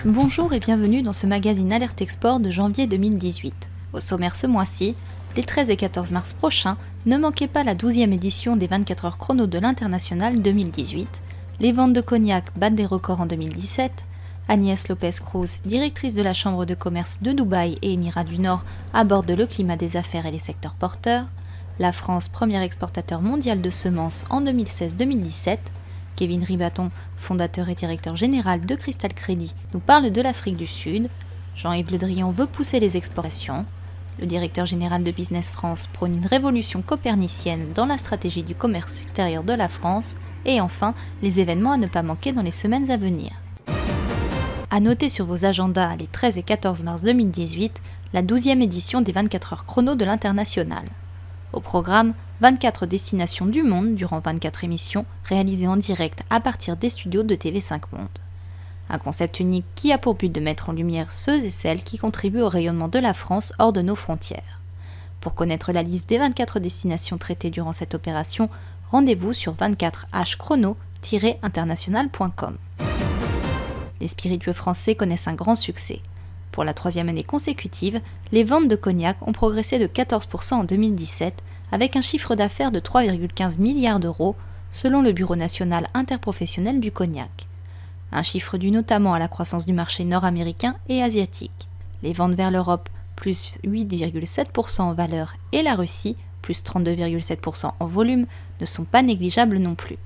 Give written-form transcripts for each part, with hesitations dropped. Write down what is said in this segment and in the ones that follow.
Bonjour et bienvenue dans ce magazine Alerte Export de janvier 2018. Au sommaire ce mois-ci, les 13 et 14 mars prochains, ne manquez pas la 12e édition des 24 heures chrono de l'International 2018. Les ventes de cognac battent des records en 2017. Agnès Lopez-Cruz, directrice de la Chambre de commerce de Dubaï et Émirats du Nord, aborde le climat des affaires et les secteurs porteurs. La France, premier exportateur mondial de semences en 2016-2017. Kevin Ribaton, fondateur et directeur général de Cristal Crédit, nous parle de l'Afrique du Sud. Jean-Yves Le Drian veut pousser les exportations. Le directeur général de Business France prône une révolution copernicienne dans la stratégie du commerce extérieur de la France. Et enfin, les événements à ne pas manquer dans les semaines à venir. À noter sur vos agendas les 13 et 14 mars 2018, la 12e édition des 24 heures chrono de l'International. Au programme, 24 destinations du monde durant 24 émissions réalisées en direct à partir des studios de TV5 Monde. Un concept unique qui a pour but de mettre en lumière ceux et celles qui contribuent au rayonnement de la France hors de nos frontières. Pour connaître la liste des 24 destinations traitées durant cette opération, rendez-vous sur 24hchrono-international.com. Les spiritueux français connaissent un grand succès. Pour la 3e année consécutive, les ventes de cognac ont progressé de 14% en 2017, avec un chiffre d'affaires de 3,15 milliards d'euros, selon le Bureau national interprofessionnel du cognac. Un chiffre dû notamment à la croissance du marché nord-américain et asiatique. Les ventes vers l'Europe, plus 8,7% en valeur, et la Russie, plus 32,7% en volume, ne sont pas négligeables non plus.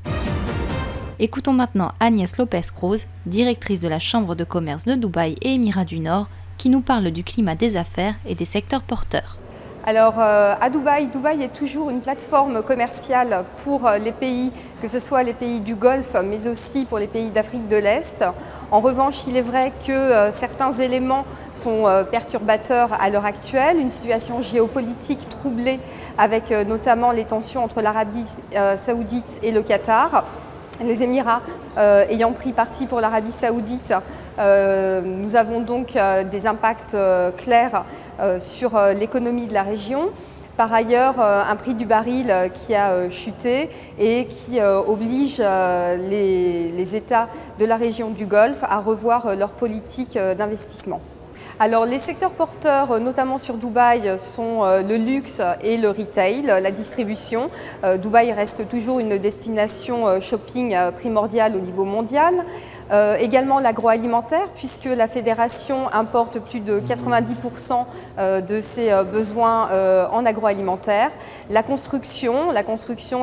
Écoutons maintenant Agnès Lopez-Cruz, directrice de la Chambre de commerce de Dubaï et Émirats du Nord, qui nous parle du climat des affaires et des secteurs porteurs. Alors à Dubaï est toujours une plateforme commerciale pour les pays, que ce soit les pays du Golfe, mais aussi pour les pays d'Afrique de l'Est. En revanche, il est vrai que certains éléments sont perturbateurs à l'heure actuelle, une situation géopolitique troublée avec notamment les tensions entre l'Arabie saoudite et le Qatar. Les Émirats ayant pris parti pour l'Arabie saoudite, nous avons donc des impacts clairs sur l'économie de la région. Par ailleurs, un prix du baril qui a chuté et qui oblige les États de la région du Golfe à revoir leur politique d'investissement. Alors les secteurs porteurs, notamment sur Dubaï, sont le luxe et le retail, la distribution. Dubaï reste toujours une destination shopping primordiale au niveau mondial. Également l'agroalimentaire, puisque la fédération importe plus de 90% de ses besoins en agroalimentaire. La construction,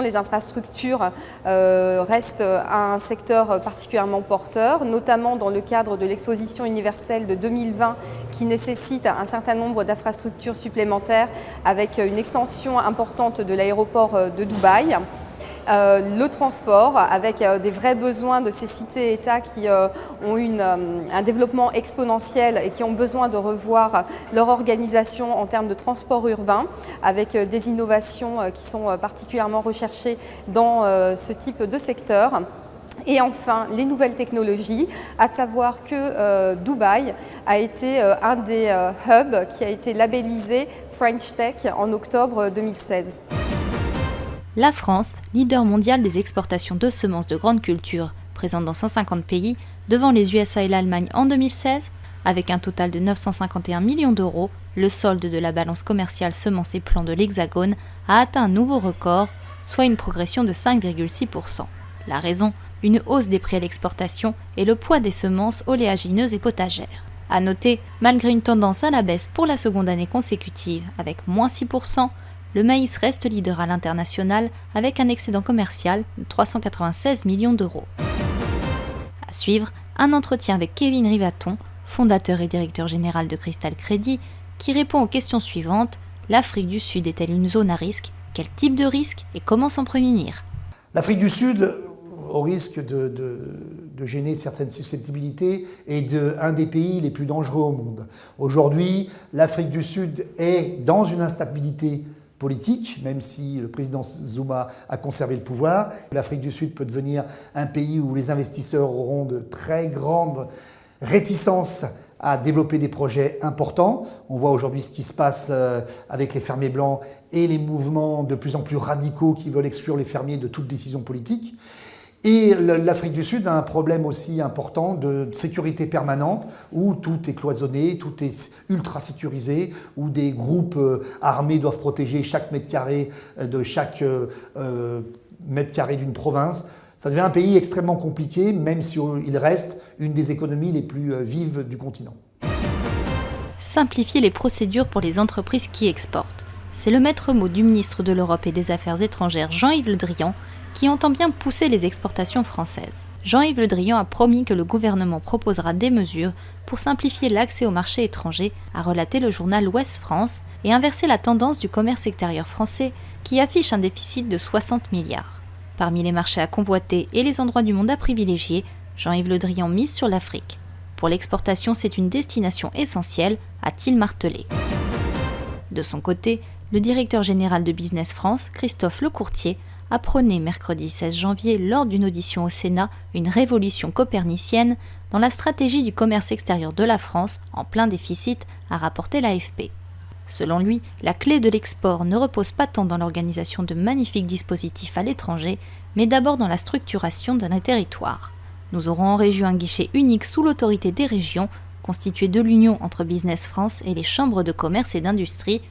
les infrastructures restent un secteur particulièrement porteur, notamment dans le cadre de l'exposition universelle de 2020 qui nécessite un certain nombre d'infrastructures supplémentaires avec une extension importante de l'aéroport de Dubaï. Le transport, avec des vrais besoins de ces cités-États qui ont un développement exponentiel et qui ont besoin de revoir leur organisation en termes de transport urbain, avec des innovations qui sont particulièrement recherchées dans ce type de secteur. Et enfin, les nouvelles technologies, à savoir que Dubaï a été un des hubs qui a été labellisé French Tech en octobre 2016. La France, leader mondial des exportations de semences de grande culture, présente dans 150 pays, devant les USA et l'Allemagne en 2016, avec un total de 951 millions d'euros, le solde de la balance commerciale semences et plants de l'Hexagone a atteint un nouveau record, soit une progression de 5,6%. La raison, une hausse des prix à l'exportation et le poids des semences oléagineuses et potagères. À noter, malgré une tendance à la baisse pour la seconde année consécutive, avec moins 6%, le maïs reste leader à l'international avec un excédent commercial de 396 millions d'euros. À suivre, un entretien avec Kevin Ribaton, fondateur et directeur général de Cristal Crédit, qui répond aux questions suivantes. L'Afrique du Sud est-elle une zone à risque? Quel type de risque et comment s'en prémunir? L'Afrique du Sud, au risque de gêner certaines susceptibilités, est un des pays les plus dangereux au monde. Aujourd'hui, l'Afrique du Sud est dans une instabilité politique, même si le président Zuma a conservé le pouvoir. L'Afrique du Sud peut devenir un pays où les investisseurs auront de très grandes réticences à développer des projets importants. On voit aujourd'hui ce qui se passe avec les fermiers blancs et les mouvements de plus en plus radicaux qui veulent exclure les fermiers de toute décision politique. Et l'Afrique du Sud a un problème aussi important de sécurité permanente, où tout est cloisonné, tout est ultra sécurisé, où des groupes armés doivent protéger chaque mètre carré de chaque mètre carré d'une province. Ça devient un pays extrêmement compliqué, même s'il reste une des économies les plus vives du continent. Simplifier les procédures pour les entreprises qui exportent. C'est le maître mot du ministre de l'Europe et des Affaires étrangères Jean-Yves Le Drian, qui entend bien pousser les exportations françaises. Jean-Yves Le Drian a promis que le gouvernement proposera des mesures pour simplifier l'accès au marché étranger, a relaté le journal Ouest France, et inverser la tendance du commerce extérieur français qui affiche un déficit de 60 milliards. Parmi les marchés à convoiter et les endroits du monde à privilégier, Jean-Yves Le Drian mise sur l'Afrique. Pour l'exportation, c'est une destination essentielle, a-t-il martelé. De son côté, le directeur général de Business France, Christophe Lecourtier, a prôné mercredi 16 janvier lors d'une audition au Sénat une révolution copernicienne dans la stratégie du commerce extérieur de la France en plein déficit, a rapporté l'AFP. Selon lui, la clé de l'export ne repose pas tant dans l'organisation de magnifiques dispositifs à l'étranger, mais d'abord dans la structuration d'un territoire. Nous aurons en région un guichet unique sous l'autorité des régions, constitué de l'union entre Business France et les chambres de commerce et d'industrie.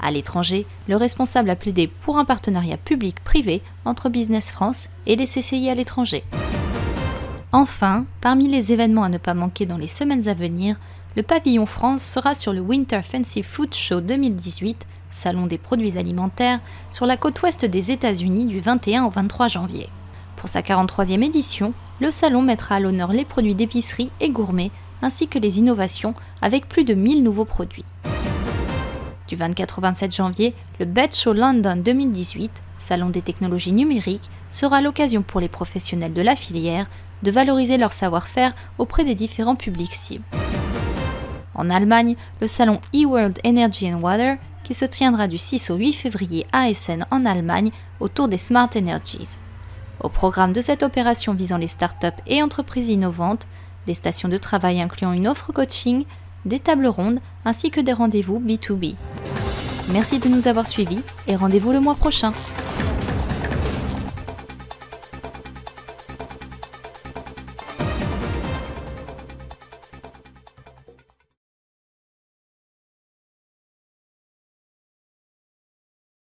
À l'étranger, le responsable a plaidé pour un partenariat public-privé entre Business France et les CCI à l'étranger. Enfin, parmi les événements à ne pas manquer dans les semaines à venir, le pavillon France sera sur le Winter Fancy Food Show 2018, salon des produits alimentaires, sur la côte ouest des États-Unis du 21 au 23 janvier. Pour sa 43e édition, le salon mettra à l'honneur les produits d'épicerie et gourmets, ainsi que les innovations avec plus de 1000 nouveaux produits. Du 24 au 27 janvier, le Bed Show London 2018, salon des technologies numériques, sera l'occasion pour les professionnels de la filière de valoriser leur savoir-faire auprès des différents publics cibles. En Allemagne, le salon eWorld Energy and Water, qui se tiendra du 6 au 8 février à Essen en Allemagne autour des Smart Energies. Au programme de cette opération visant les startups et entreprises innovantes, des stations de travail incluant une offre coaching, des tables rondes ainsi que des rendez-vous B2B. Merci de nous avoir suivis et rendez-vous le mois prochain.